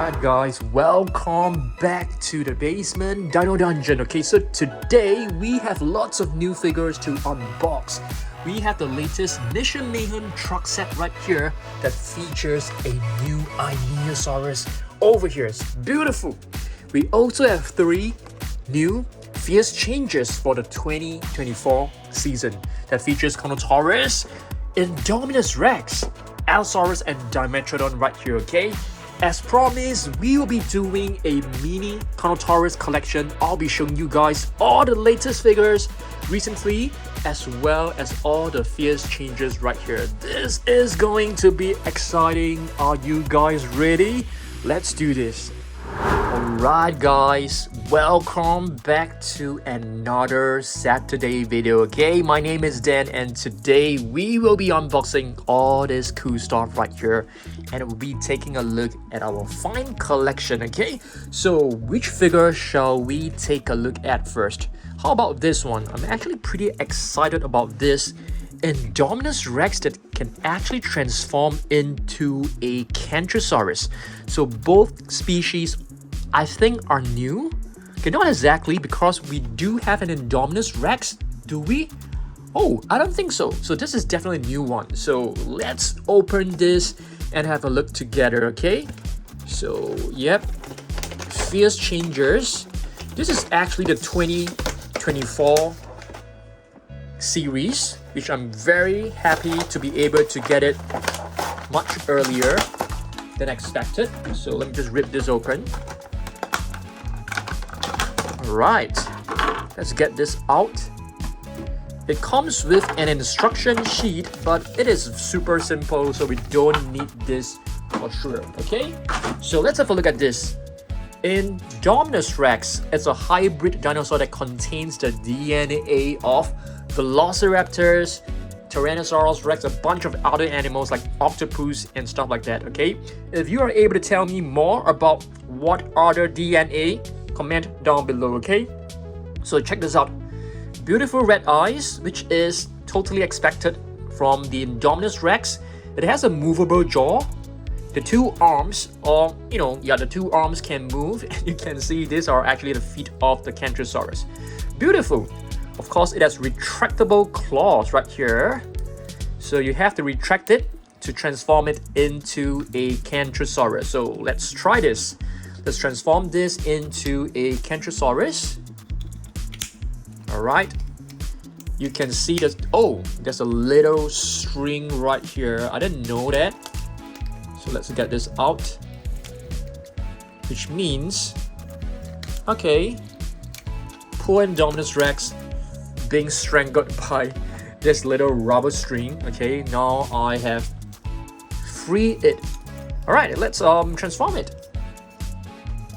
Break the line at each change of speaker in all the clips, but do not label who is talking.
Alright guys, welcome back to the basement Dino Dungeon. Okay, so today we have lots of new figures to unbox. We have the latest Mission Mayhem truck set right here that features a new Dinosaurus over here. It's beautiful. We also have 3 new fierce changes for the 2024 season that features Carnotaurus, Indominus Rex, Allosaurus and Dimetrodon right here, okay? As promised, we will be doing a mini Carnotaurus collection. I'll be showing you guys all the latest figures recently, as well as all the fierce changes right here. This is going to be exciting. Are you guys ready? Let's do this. Alright guys, welcome back to another Saturday video, okay? My name is Dan and today we will be unboxing all this cool stuff right here and we'll be taking a look at our fine collection, okay? So which figure shall we take a look at first? How about this one? I'm actually pretty excited about this Indominus Rex that can actually transform into a Carnotaurus. So both species I think are new. Okay, not exactly, because we do have an Indominus Rex, do we? Oh, I don't think so. So this is definitely a new one. So let's open this and have a look together, okay? So, yep. Fierce Changers. This is actually the 2024 series, which I'm very happy to be able to get it much earlier than expected. So let me just rip this open. Right, let's get this out. It comes with an instruction sheet, but it is super simple, so we don't need this for sure, okay? So let's have a look at this. Indominus Rex is a hybrid dinosaur that contains the DNA of Velociraptors, Tyrannosaurus Rex, a bunch of other animals like octopus and stuff like that, okay? If you are able to tell me more about what other DNA, comment down below, okay? So check this out. Beautiful red eyes, which is totally expected from the Indominus Rex. It has a movable jaw. The 2 arms, or the 2 arms can move. You can see these are actually the feet of the Carnotaurus. Beautiful. Of course, it has retractable claws right here. So you have to retract it to transform it into a Carnotaurus. So let's try this. Let's transform this into a Carnotaurus. Alright. You can see that, oh, there's a little string right here. I didn't know that. So let's get this out. Which means, okay, poor Indominus Rex being strangled by this little rubber string. Okay, now I have freed it. Alright, let's transform it.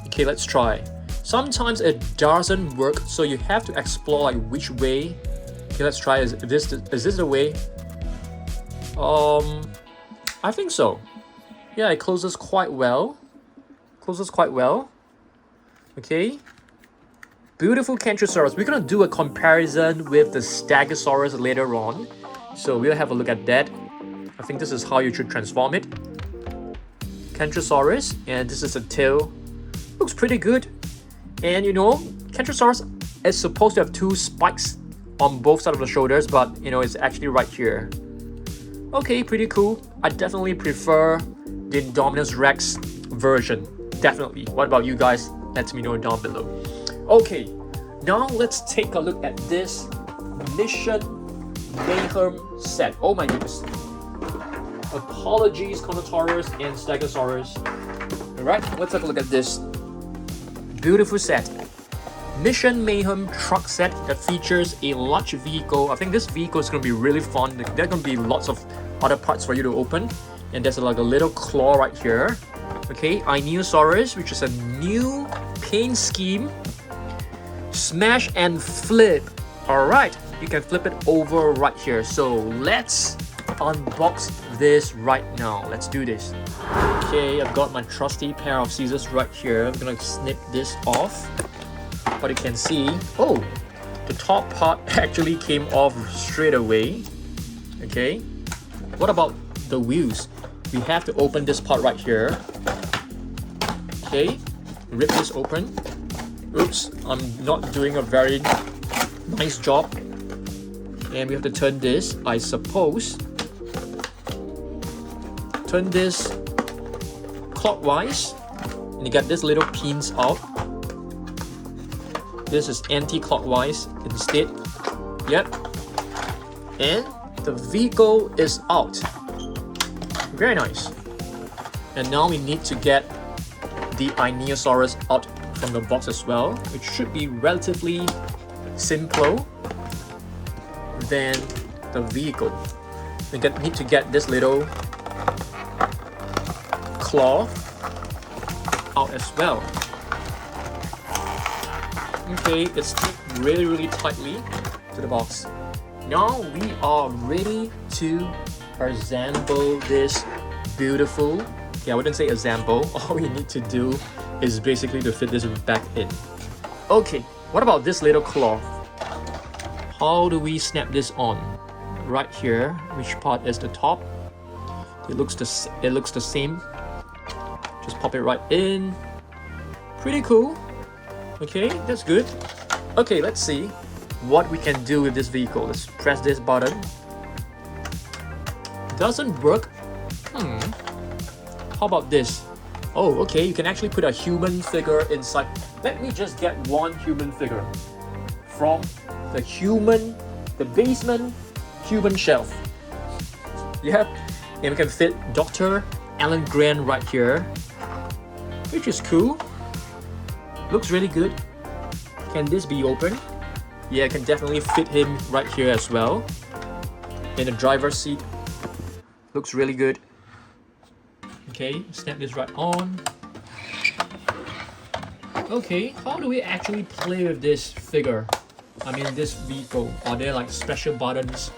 Okay, let's try. Sometimes it doesn't work, so you have to explore like which way. Okay, let's try. Is this the way? I think so. Yeah, it closes quite well. Okay. Beautiful Carnotaurus. We're gonna do a comparison with the Stegosaurus later on, so we'll have a look at that. I think this is how you should transform it. Carnotaurus, and this is the tail. Looks pretty good. And Carnotaurus is supposed to have 2 spikes on both sides of the shoulders, but it's actually right here. Okay, pretty cool. I definitely prefer the Indominus Rex version. Definitely. What about you guys? Let me know down below. Okay, now let's take a look at this Mission Mayhem set. Oh my goodness. Apologies, Carnotaurus and Stegosaurus. Alright, let's take a look at this beautiful set. Mission Mayhem truck set that features a large vehicle. I think this vehicle is going to be really fun. There are going to be lots of other parts for you to open. And there's like a little claw right here. Okay, Dinosaurs, which is a new paint scheme. Smash and flip. Alright, you can flip it over right here. So let's unbox this right now. Let's do this. Okay, I've got my trusty pair of scissors right here. I'm gonna snip this off. But you can see, oh, the top part actually came off straight away. Okay, what about the wheels? We have to open this part right here. Okay, rip this open. Oops, I'm not doing a very nice job. And we have to turn this, I suppose. Turn this clockwise. And you get this little pins out. This is anti-clockwise instead. Yep. And the vehicle is out. Very nice. And now we need to get the Dinosaurus out from the box as well, which should be relatively simple than the vehicle. We need to get this little claw out as well. Okay, it's stick really tightly to the box. Now we are ready to assemble this beautiful, I wouldn't say assemble, all we need to do is basically to fit this back in. Okay, what about this little claw? How do we snap this on? Right here, which part is the top? It looks the same. Just pop it right in. Pretty cool. Okay, that's good. Okay, let's see what we can do with this vehicle. Let's press this button. Doesn't work. How about this? Oh, okay, you can actually put a human figure inside. Let me just get one human figure from the basement human shelf. Yep, and we can fit Dr. Alan Grant right here, which is cool. Looks really good. Can this be open? Yeah, I can definitely fit him right here as well. In the driver's seat. Looks really good. Okay, snap this right on. Okay, how do we actually play with this figure? I mean, this vehicle. Are there like special buttons?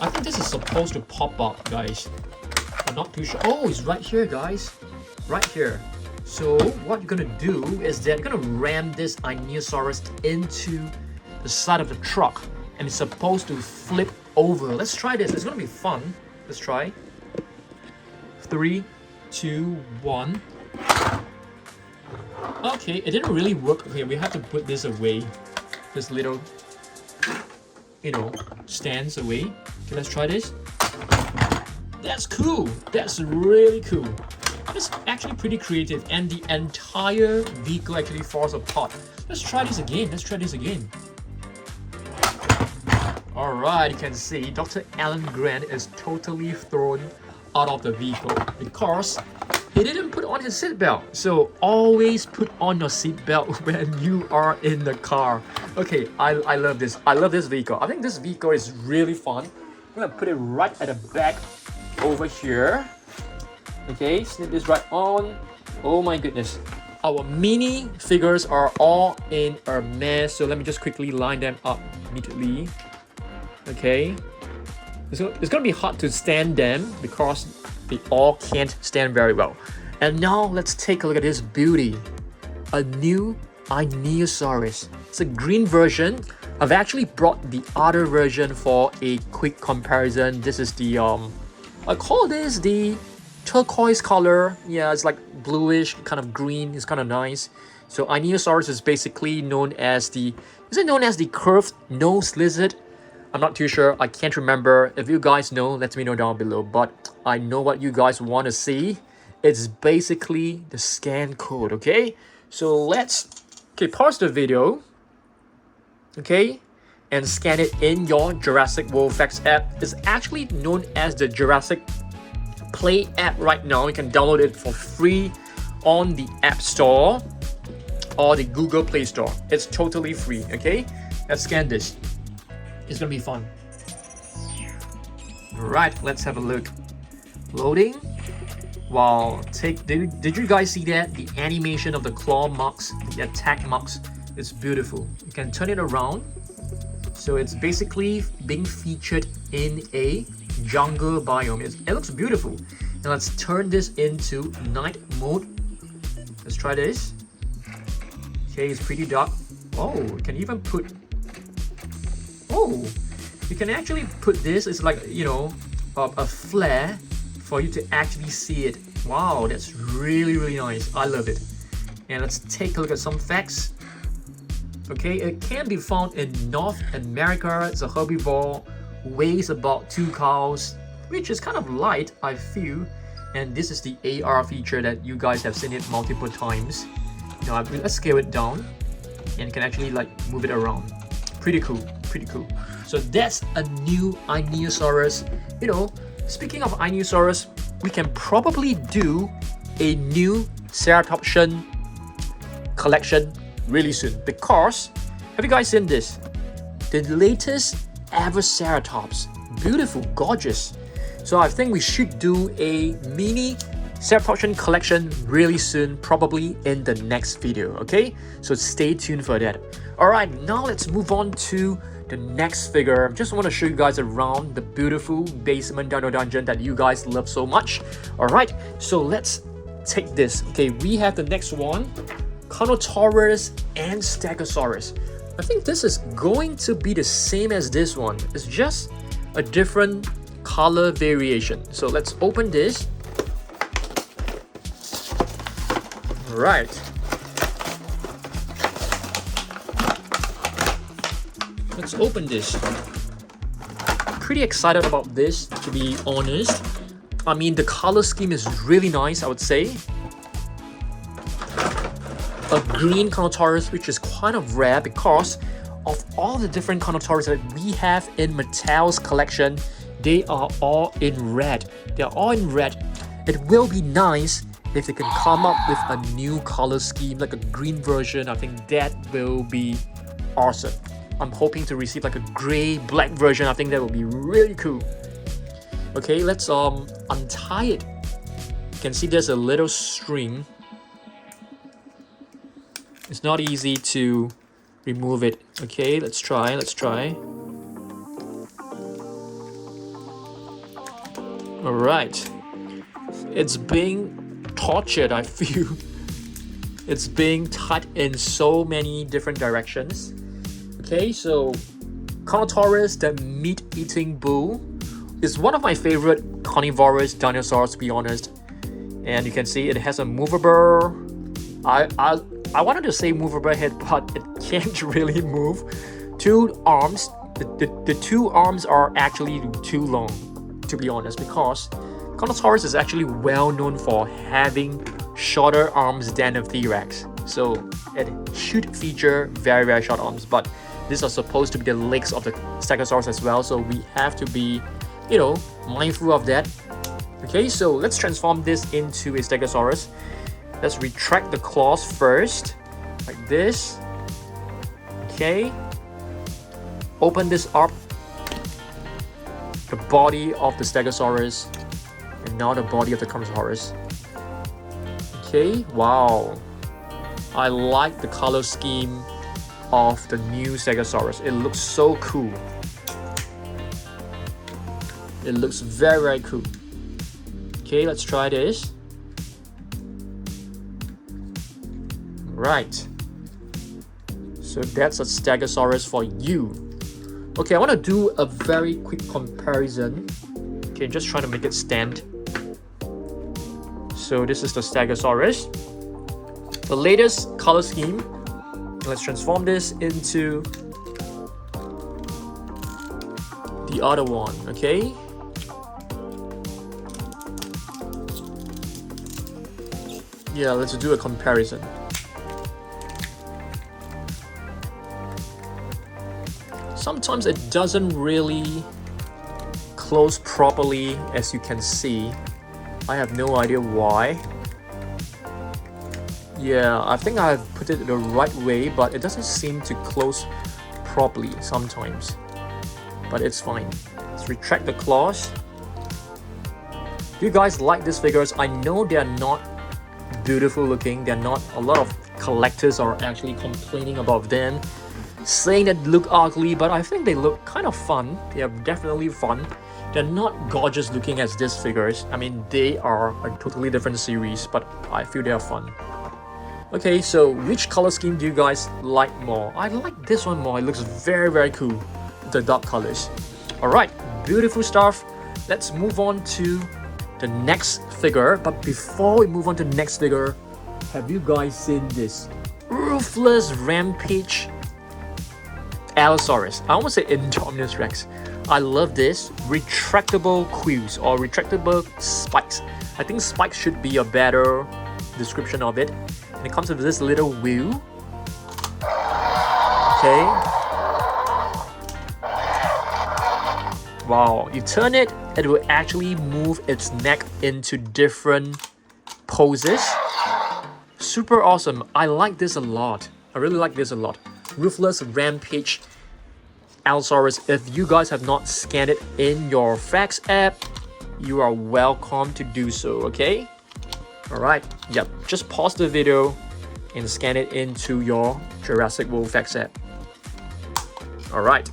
I think this is supposed to pop up, guys. I'm not too sure. Oh, it's right here, guys. Right here. So what you're gonna do is that you're gonna ram this Dinosaurus into the side of the truck, and it's supposed to flip over. Let's try this. It's gonna be fun. Let's try. 3, 2, 1. Okay, it didn't really work. Okay, we have to put this away. This little, stands away. Okay, let's try this. That's cool. That's really cool. It's actually pretty creative, and the entire vehicle actually falls apart. Let's try this again. Let's try this again. Alright, you can see Dr. Alan Grant is totally thrown out of the vehicle because he didn't put on his seatbelt. So always put on your seatbelt when you are in the car. Okay, I love this. I love this vehicle. I think this vehicle is really fun. I'm gonna put it right at the back over here. Okay, snip this right on. Oh my goodness. Our mini figures are all in a mess. So let me just quickly line them up immediately. Okay. It's gonna be hard to stand them because they all can't stand very well. And now let's take a look at this beauty. A new Dinosaurus. It's a green version. I've actually brought the other version for a quick comparison. This is the I call this the turquoise color. Yeah, it's like bluish, kind of green. It's kind of nice. So Dinosaurus is basically known as the curved nose lizard? I'm not too sure. I can't remember. If you guys know, let me know down below. But I know what you guys want to see. It's basically the scan code, okay? So let's pause the video, okay, and scan it in your Jurassic World Facts app. It's actually known as the Jurassic Play app right now. You can download it for free on the App Store or the Google Play Store. It's totally free, okay? Let's scan this. It's gonna be fun. Right, let's have a look. Loading. Wow, did you guys see that? The animation of the claw marks, the attack marks, it's beautiful. You can turn it around. So it's basically being featured in a jungle biome. It looks beautiful. Now let's turn this into night mode. Let's try this. Okay, it's pretty dark. Oh, you can even put... Oh, you can actually put this, it's like, a flare for you to actually see it. Wow, that's really nice. I love it. And let's take a look at some facts. Okay, it can be found in North America. It's a herbivore, weighs about 2 pounds, which is kind of light, I feel. And this is the AR feature that you guys have seen it multiple times. Now let's scale it down and can actually like move it around. Pretty cool, pretty cool. So that's a new Inosaurus. You know, speaking of Inosaurus, we can probably do a new Ceratosaurus collection really soon, because have you guys seen this? The latest ever Ceratops. Beautiful, gorgeous. So I think we should do a mini Ceratosaurus collection really soon, probably in the next video, okay? So stay tuned for that. Alright, now let's move on to the next figure. Just want to show you guys around the beautiful basement dino dungeon that you guys love so much. Alright, so let's take this. Okay, we have the next one, Carnotaurus and Stegosaurus. I think this is going to be the same as this one. It's just a different color variation. So let's open this. Right. Let's open this. Pretty excited about this, to be honest. I mean, the color scheme is really nice, I would say. A green Carnotaurus, which is kind of rare because of all the different Carnotaurus that we have in Mattel's collection. They are all in red. They are all in red. It will be nice if they can come up with a new color scheme, like a green version. I think that will be awesome. I'm hoping to receive like a gray black version. I think that will be really cool. Okay, let's untie it. You can see there's a little string. It's not easy to remove it. Okay, let's try. Alright. It's being tortured, I feel. It's being cut in so many different directions. Okay, so Carnotaurus, the meat-eating bull, is one of my favorite carnivorous dinosaurs, to be honest. And you can see it has a movable... I wanted to say movable head, but it can't really move. 2 arms. The 2 arms are actually too long, to be honest, because Carnotaurus is actually well known for having shorter arms than a T-Rex. So it should feature very, very short arms, but these are supposed to be the legs of the Stegosaurus as well, so we have to be, you know, mindful of that. Okay, so let's transform this into a Stegosaurus. Let's retract the claws first, like this. Okay. Open this up. The body of the Stegosaurus, and now the body of the Carnotaurus. Okay, wow. I like the color scheme of the new Stegosaurus. It looks so cool. It looks very, very cool. Okay, let's try this. Right. So that's a Stegosaurus for you. Okay, I want to do a very quick comparison. Okay, just trying to make it stand. So this is the Stegosaurus. The latest color scheme. Let's transform this into the other one, okay? Yeah, let's do a comparison. Sometimes it doesn't really close properly, as you can see. I have no idea why. Yeah, I think I've put it the right way, but it doesn't seem to close properly sometimes. But it's fine. Let's retract the claws. Do you guys like these figures? I know they're not beautiful looking. They're not. A lot of collectors are actually complaining about them, saying that they look ugly, but I think they look kind of fun. They are definitely fun. They're not gorgeous looking as these figures. I mean, they are a totally different series, but I feel they are fun. Okay, so which color scheme do you guys like more? I like this one more. It looks very, very cool. The dark colors. Alright, beautiful stuff. Let's move on to the next figure. But before we move on to the next figure, Have you guys seen this? Ruthless Rampage Allosaurus. I almost say Indominus Rex. I love this. Retractable quills or retractable spikes. I think spikes should be a better description of it. And it comes with this little wheel. Okay. Wow, you turn it, it will actually move its neck into different poses. Super awesome. I like this a lot. I really like this a lot. Ruthless Rampage Allosaurus. If you guys have not scanned it in your facts app, you are welcome to do so, okay? Alright, yep, just pause the video and scan it into your Jurassic World facts app. Alright,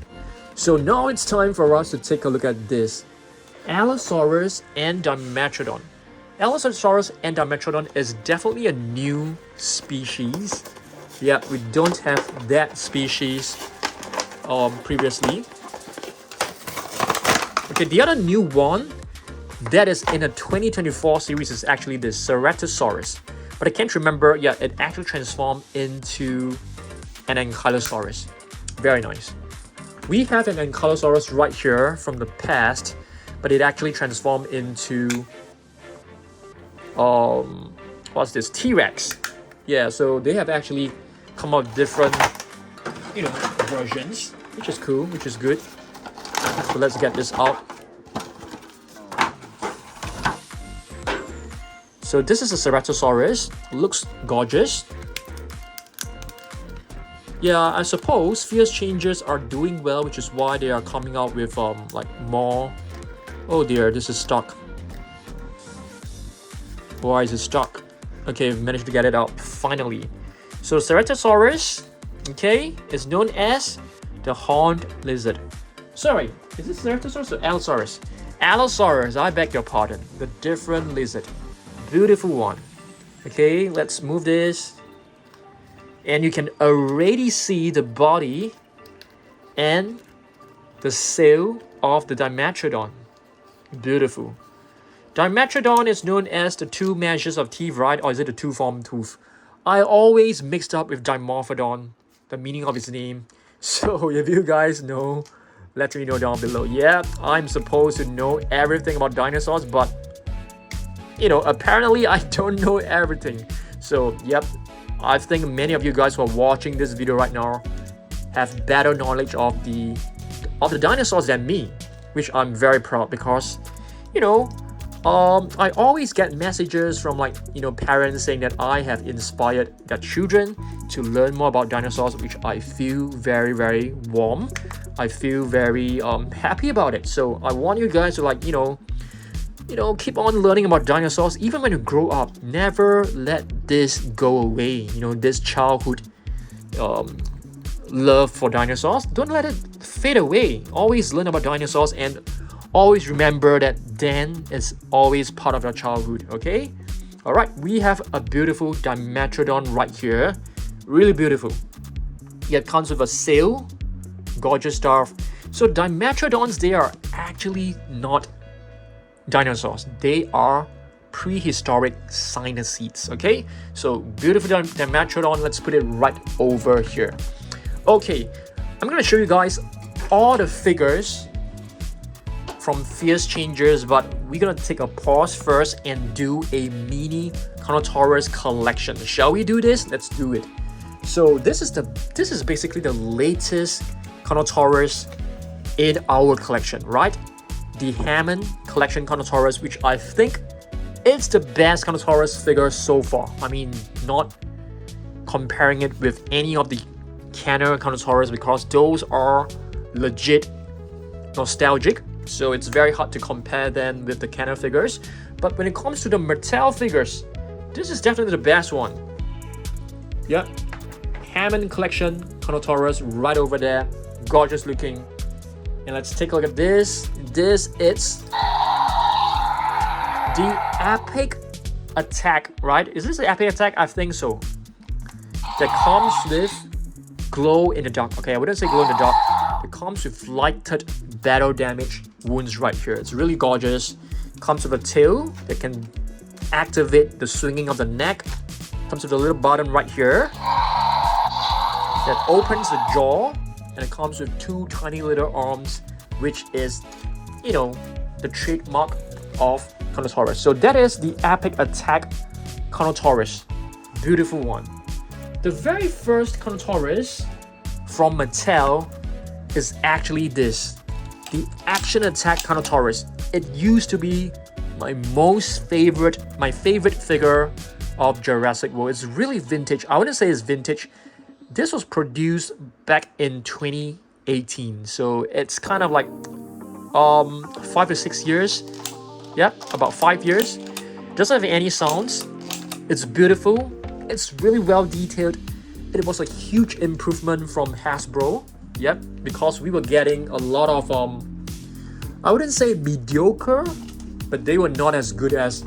so now it's time for us to take a look at this. Allosaurus and Dimetrodon. Allosaurus and Dimetrodon is definitely a new species. Yeah, we don't have that species previously. Okay, the other new one that is in a 2024 series is actually the Ceratosaurus. But I can't remember, yeah, it actually transformed into an Ankylosaurus. Very nice. We have an Ankylosaurus right here from the past, but it actually transformed into what's this? T-Rex. Yeah, so they have actually come out with different, you know, versions, which is cool, which is good. So let's get this out. So this is a Ceratosaurus. Looks gorgeous. Yeah, I suppose fierce changers are doing well, which is why they are coming out with like more. Oh dear, this is stuck. Why is it stuck? Okay, we've managed to get it out finally. So Ceratosaurus, okay, is known as the horned lizard. Sorry, is this Ceratosaurus or Allosaurus? Allosaurus, I beg your pardon. The different lizard. Beautiful one. Okay, let's move this. And you can already see the body and the sail of the Dimetrodon. Beautiful. Dimetrodon is known as the two measures of teeth, right? Or is it the two-formed tooth? I always mixed up with Dimorphodon, the meaning of its name. So if you guys know, let me know down below. Yeah, I'm supposed to know everything about dinosaurs, but you know, apparently I don't know everything. So yep, I think many of you guys who are watching this video right now have better knowledge of the dinosaurs than me, which I'm very proud because, you know, I always get messages from like, you know, parents saying that I have inspired their children to learn more about dinosaurs, which I feel very, very warm. I feel very happy about it. So I want you guys to like, you know, keep on learning about dinosaurs even when you grow up. Never let this go away. You know, this childhood love for dinosaurs. Don't let it fade away. Always learn about dinosaurs and always remember that Dan is always part of your childhood, okay? Alright, we have a beautiful Dimetrodon right here. Really beautiful. It comes with a sail. Gorgeous stuff. So Dimetrodons, they are actually not dinosaurs. They are prehistoric cynocetes, okay? So beautiful Dimetrodon. Let's put it right over here. Okay, I'm gonna show you guys all the figures from Fierce Changers, but we're gonna take a pause first and do a mini Carnotaurus collection. Shall we do this? Let's do it. So this is basically the latest Carnotaurus in our collection, right? The Hammond Collection Carnotaurus, which I think it's the best Carnotaurus figure so far. I mean, not comparing it with any of the Kenner Carnotaurus because those are legit nostalgic. So it's very hard to compare them with the Kenner figures. But when it comes to the Mattel figures, this is definitely the best one. Yeah, Hammond Collection Carnotaurus right over there. Gorgeous looking. And let's take a look at this. This is the Epic Attack, right? Is this the Epic Attack? I think so. That comes with glow in the dark. Okay, I wouldn't say glow in the dark. It comes with lighted battle damage wounds right here. It's really gorgeous. Comes with a tail that can activate the swinging of the neck. Comes with a little button right here that opens the jaw, and it comes with two tiny little arms, which is, you know, the trademark of Carnotaurus. So that is the Epic Attack Carnotaurus. Beautiful one. The very first Carnotaurus from Mattel is actually this, the Action Attack Carnotaurus. It used to be my favorite figure of Jurassic World. It's really vintage. I wouldn't say it's vintage. This was produced back in 2018, so it's kind of like 5 to 6 years. Yeah, about 5 years. Doesn't have any sounds. It's beautiful. It's really well detailed. It was a huge improvement from Hasbro. Yep, because we were getting a lot of I wouldn't say mediocre, but they were not as good as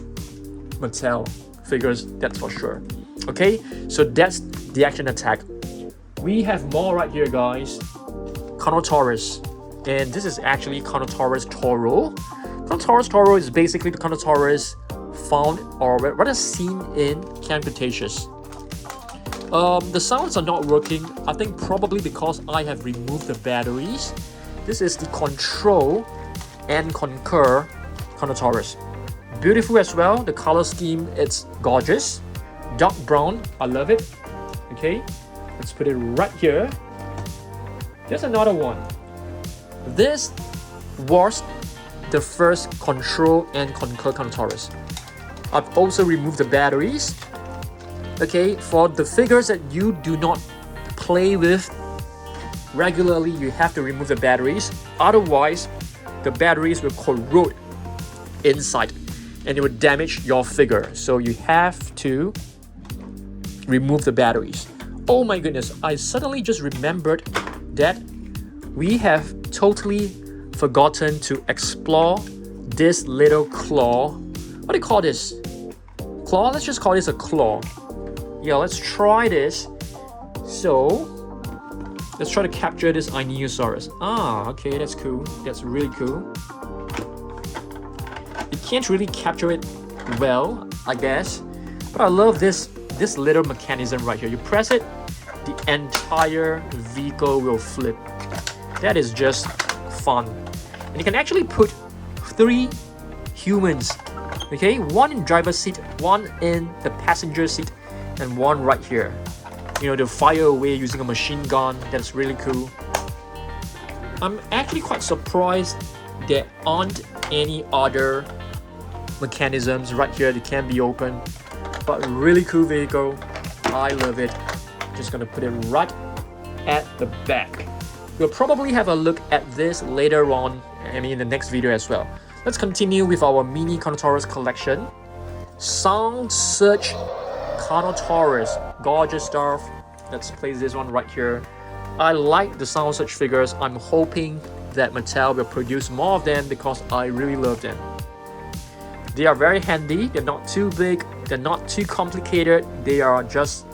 Mattel figures, that's for sure. Okay, so that's the Action Attack. We have more right here, guys. Carnotaurus, and this is actually Carnotaurus Toro. Carnotaurus Toro is basically the Carnotaurus found, or rather seen in Camp Cretaceous. The sounds are not working, I think probably because I have removed the batteries. This is the Control and Conquer Carnotaurus. Beautiful as well. The color scheme, it's gorgeous. Dark brown, I love it. Okay, let's put it right here. There's another one. This was the first Control and Conquer Carnotaurus. I've also removed the batteries. Okay, for the figures that you do not play with regularly, you have to remove the batteries. Otherwise, the batteries will corrode inside and it will damage your figure. So you have to remove the batteries. Oh my goodness, I suddenly just remembered that we have totally forgotten to explore this little claw. What do you call this? Claw? Let's just call this a claw. Yeah, let's try this. So, let's try to capture this Dinosaurus. Ah, okay, that's cool. That's really cool. You can't really capture it well, I guess. But I love this little mechanism right here. You press it, the entire vehicle will flip. That is just fun. And you can actually put 3 humans. Okay, one in driver's seat, one in the passenger seat, and one right here. You know, to fire away using a machine gun. That's really cool. I'm actually quite surprised there aren't any other mechanisms right here that can be opened. But really cool vehicle. I love it. Just gonna put it right at the back. We'll probably have a look at this later on, I mean in the next video as well. Let's continue with our mini Carnotaurus collection. Sound Search Carnotaurus, gorgeous stuff. Let's place this one right here. I like the Sound Search figures. I'm hoping that Mattel will produce more of them because I really love them. They are very handy. They're not too big. They're not too complicated. They are just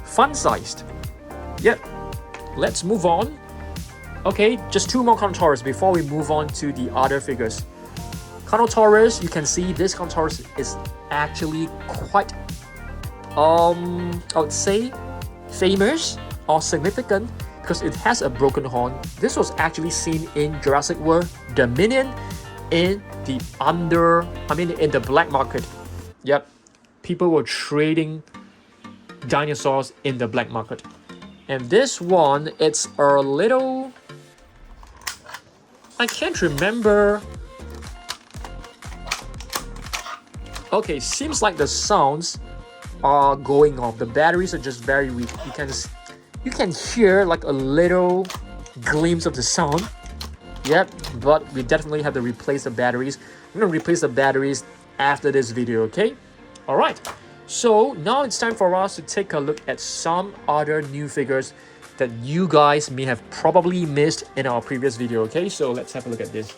fun-sized. Yep. Let's move on. Okay, just 2 more Carnotaurus before we move on to the other figures. Carnotaurus, you can see this Carnotaurus is actually quite I would say famous or significant because it has a broken horn. This was actually seen in Jurassic World Dominion in the black market. Yep, people were trading dinosaurs in the black market. And this one, it's a little, I can't remember. Okay, seems like the sounds are going off. The batteries are just very weak. You can hear like a little glimpse of the sound. Yep, but we definitely have to replace the batteries. I'm gonna replace the batteries after this video, okay? Alright, so now it's time for us to take a look at some other new figures that you guys may have probably missed in our previous video, okay? So let's have a look at this.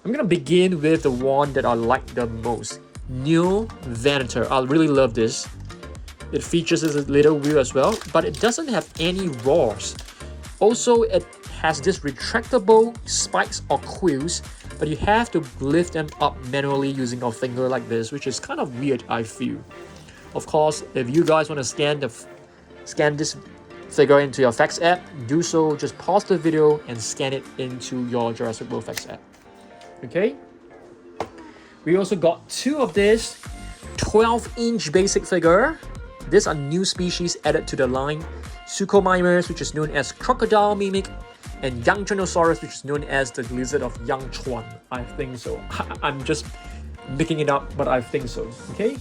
I'm gonna begin with the one that I like the most. Neovenator. I really love this. It features this little wheel as well, but it doesn't have any roars. Also, it has this retractable spikes or quills, but you have to lift them up manually using your finger like this, which is kind of weird, I feel. Of course, if you guys want to scan this figure into your Facts app, do so. Just pause the video and scan it into your Jurassic World Facts app. Okay. We also got two of this 12-inch basic figure. These are new species added to the line. Suchomimus, which is known as crocodile mimic, and young Giganotosaurus, which is known as the lizard of Yangchuan. I think so. I'm just making it up, but I think so. Okay.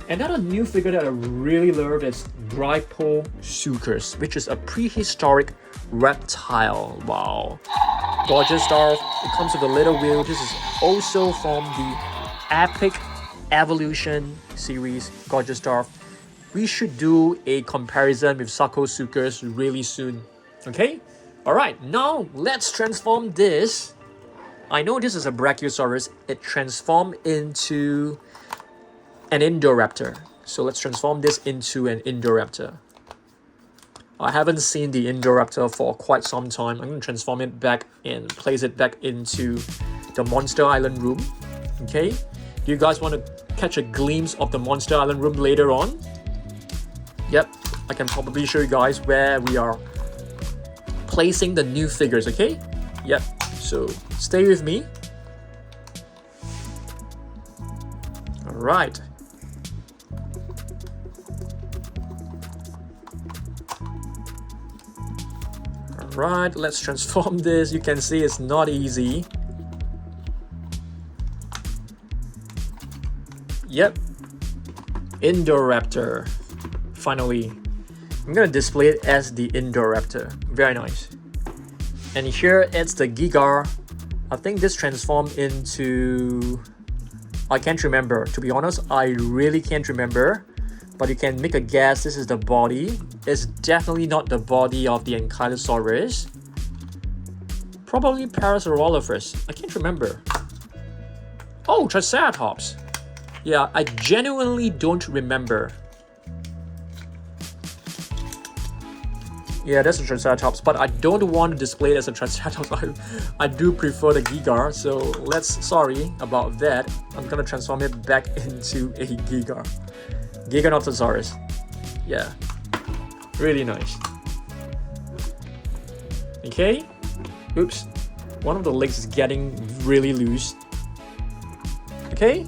Another new figure that I really love is Giganotosaurus, which is a prehistoric reptile. Wow. Gorgeous stuff. It comes with a little wheel. This is also from the Epic Evolution series. Gorgeous stuff. We should do a comparison with Sarcosuchus really soon. Okay? Alright, now let's transform this. I know this is a Brachiosaurus. It transformed into an Indoraptor. So let's transform this into an Indoraptor. I haven't seen the Indoraptor for quite some time. I'm going to transform it back and place it back into the Monster Island room. Okay? Do you guys want to catch a glimpse of the Monster Island room later on? Yep, I can probably show you guys where we are placing the new figures, okay? Yep, so stay with me. Alright. Alright, let's transform this. You can see it's not easy. Yep. Indoraptor. Finally. I'm gonna display it as the Indoraptor. Very nice. And here it's the Giga. I think this transformed into... I can't remember. To be honest, I really can't remember. But you can make a guess. This is the body. It's definitely not the body of the Ankylosaurus. Probably Parasaurolophus. I can't remember. Oh, Triceratops. Yeah, I genuinely don't remember. Yeah, that's a Triceratops, but I don't want to display it as a Triceratops. I do prefer the Giga, so sorry about that. I'm gonna transform it back into a Giga. Giganotosaurus. Yeah, really nice. Okay, oops, one of the legs is getting really loose. Okay,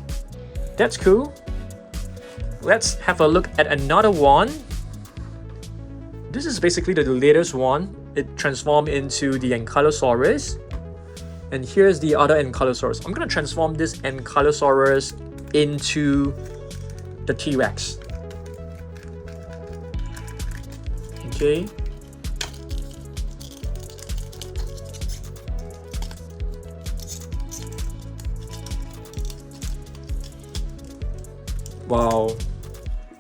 that's cool. Let's have a look at another one. This is basically the latest one. It transformed into the Ankylosaurus. And here's the other Ankylosaurus. I'm gonna transform this Ankylosaurus into the T-Rex. Okay. Wow.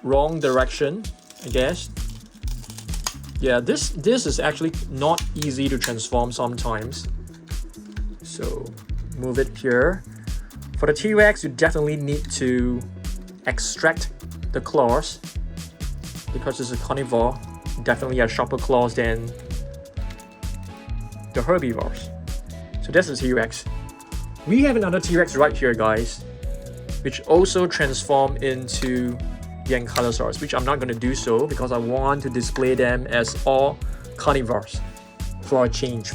Wrong direction, I guess. Yeah, this is actually not easy to transform sometimes. So move it here. For the T-Rex, you definitely need to extract the claws because it's a carnivore. Definitely has sharper claws than the herbivores. So that's the T-Rex. We have another T-Rex right here, guys, which also transformed into the Ankylosaurus, which I'm not going to do so because I want to display them as all carnivores for a change.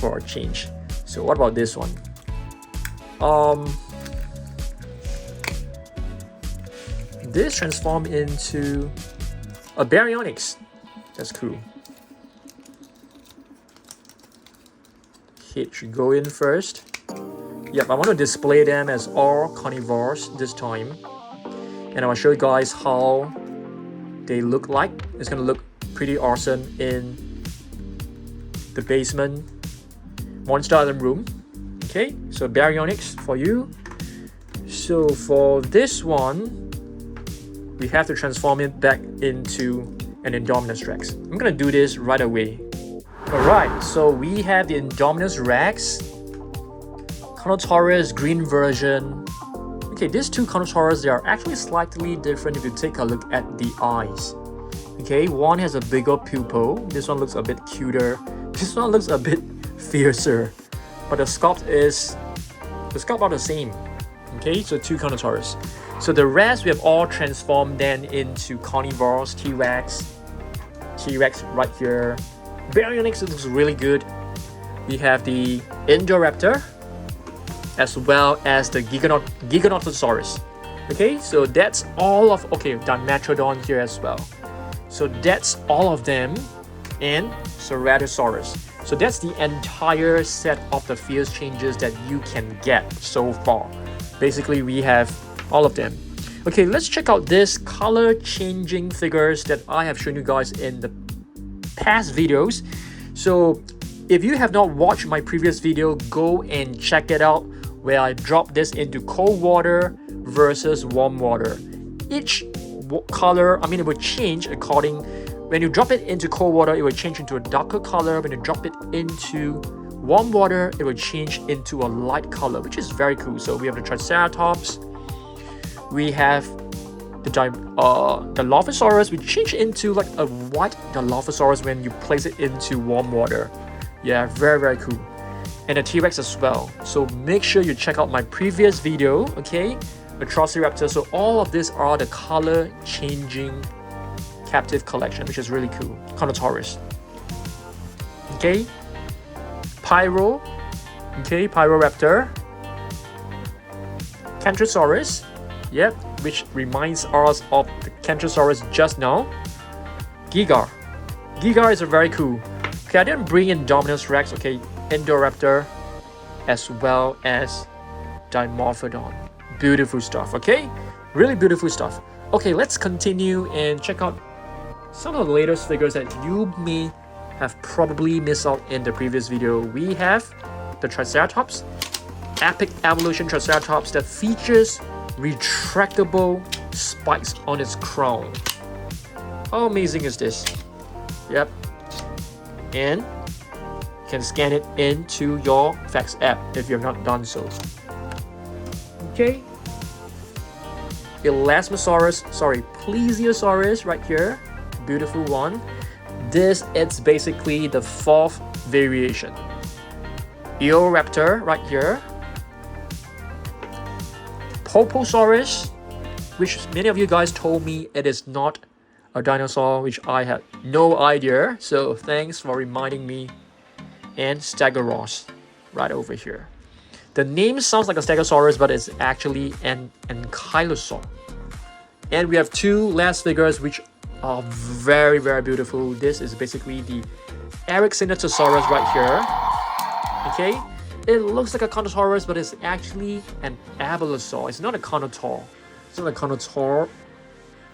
So what about this one? This transformed into a Baryonyx. That's cool. Head should go in first. Yep, I want to display them as all carnivores this time. And I'll show you guys how they look like. It's gonna look pretty awesome in the basement Monster Island room. Okay, so Baryonyx for you. So for this one, we have to transform it back into an Indominus Rex. I'm gonna do this right away. Alright, so we have the Indominus Rex, Carnotaurus green version. Okay, these two Carnotaurus, they are actually slightly different if you take a look at the eyes. Okay, one has a bigger pupil. This one looks a bit cuter. This one looks a bit fiercer. But the sculpt are the same. Okay, so two Carnotaurus. So the rest we have all transformed then into carnivores. T-Rex right here. Baryonyx looks really good. We have the Indoraptor as well as the Giganotosaurus. Okay, so that's all of, okay, Dimetrodon here as well. So that's all of them, and Ceratosaurus. So that's the entire set of the fierce changes that you can get so far. Basically, we have all of them. Okay, let's check out this color changing figures that I have shown you guys in the past videos. So if you have not watched my previous video, go and check it out, where I dropped this into cold water versus warm water. Each color, I mean, it will change according, when you drop it into cold water, it will change into a darker color. When you drop it into warm water, it will change into a light color, which is very cool. So we have the Triceratops, we have the Allosaurus, which change into like a white Allosaurus when you place it into warm water. Yeah, very, very cool. And the T-Rex as well. So make sure you check out my previous video, okay? Atrociraptor. So all of these are the color changing captive collection, which is really cool. Carnotaurus. Okay. Pyro. Okay, Pyroraptor. Carnotaurus. Yep, which reminds us of the Carnotaurus just now. Giga. Giga is a very cool. Okay, I didn't bring in Indominus Rex, okay, Indoraptor, as well as Dimorphodon. Beautiful stuff, okay? Really beautiful stuff. Okay, let's continue and check out some of the latest figures that you may have probably missed out in the previous video. We have the Triceratops, Epic Evolution Triceratops that features retractable spikes on its crown. How amazing is this? Yep. And you can scan it into your Fax app if you have not done so. Okay. Plesiosaurus right here. Beautiful one. This is basically the fourth variation. Eoraptor right here. Poposaurus, which many of you guys told me it is not a dinosaur, which I had no idea. So thanks for reminding me. And Stegosaurus right over here. The name sounds like a Stegosaurus, but it's actually an Ankylosaur. And we have two last figures which are very, very beautiful. This is basically the Ceratosaurus right here. Okay, it looks like a Carnotaurus, but it's actually an Allosaurus. It's not a Carnotaur. It's not a Carnotaur.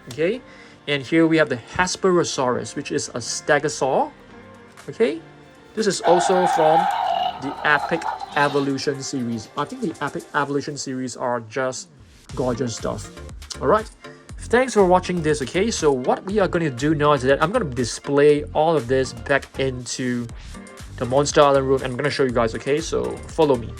Okay, and here we have the Hesperosaurus, which is a Stegosaur. Okay, this is also from the Epic Evolution series. I think the Epic Evolution series are just gorgeous stuff. Alright, thanks for watching this, okay? So what we are going to do now is that I'm going to display all of this back into the Monster Island room and I'm going to show you guys, okay? So follow me.